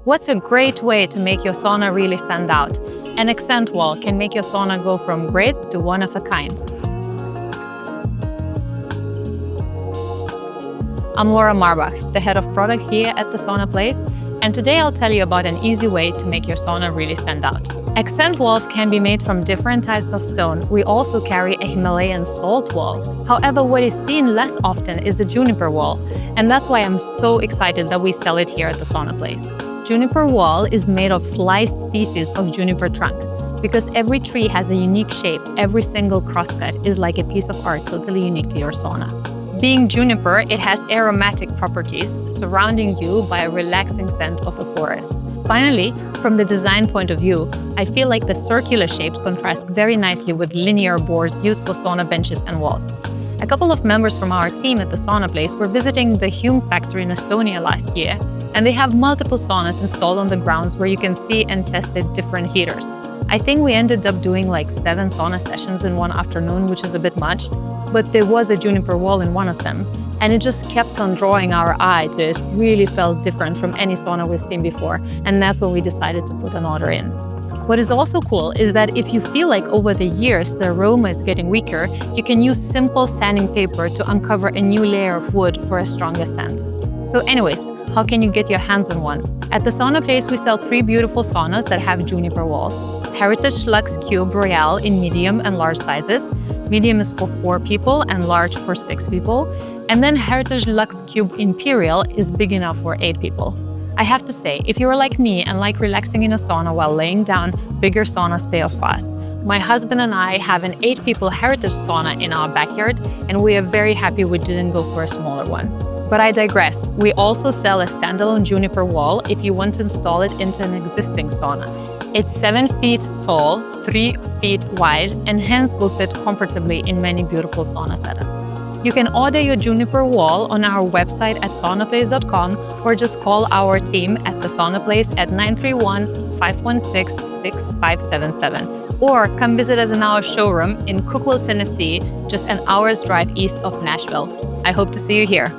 What's a great way to make your sauna really stand out? An accent wall can make your sauna go from great to one of a kind. I'm Laura Marbach, the head of product here at the Sauna Place, and today I'll tell you about an easy way to make your sauna really stand out. Accent walls can be made from different types of stone. We also carry a Himalayan salt wall. However, what is seen less often is the Juniper wall, and that's why I'm so excited that we sell it here at the Sauna Place. Juniper wall is made of sliced pieces of juniper trunk. Because every tree has a unique shape, every single crosscut is like a piece of art totally unique to your sauna. Being juniper, it has aromatic properties, surrounding you by a relaxing scent of a forest. Finally, from the design point of view, I feel like the circular shapes contrast very nicely with linear boards used for sauna benches and walls. A couple of members from our team at the Sauna Place were visiting the HUUM factory in Estonia last year, and they have multiple saunas installed on the grounds where you can see and test the different heaters. I think we ended up doing like 7 sauna sessions in one afternoon, which is a bit much, but there was a juniper wall in one of them, and it just kept on drawing our eye to it. Really felt different from any sauna we've seen before, and that's when we decided to put an order in. What is also cool is that if you feel like over the years the aroma is getting weaker, you can use simple sanding paper to uncover a new layer of wood for a stronger scent. So anyways, how can you get your hands on one? At the Sauna Place, we sell 3 beautiful saunas that have juniper walls. Heritage Lux Cube Royale in medium and large sizes. Medium is for 4 people and large for 6 people. And then Heritage Lux Cube Imperial is big enough for 8 people. I have to say, if you are like me and like relaxing in a sauna while laying down, bigger saunas pay off fast. My husband and I have an 8-people Heritage sauna in our backyard, and we are very happy we didn't go for a smaller one. But I digress. We also sell a standalone juniper wall if you want to install it into an existing sauna. It's 7 feet tall, 3 feet wide, and hence will fit comfortably in many beautiful sauna setups. You can order your juniper wall on our website at saunaplace.com or just call our team at the Sauna Place at 931-516-6577. Or come visit us in our showroom in Cookeville, Tennessee, just an hour's drive east of Nashville. I hope to see you here.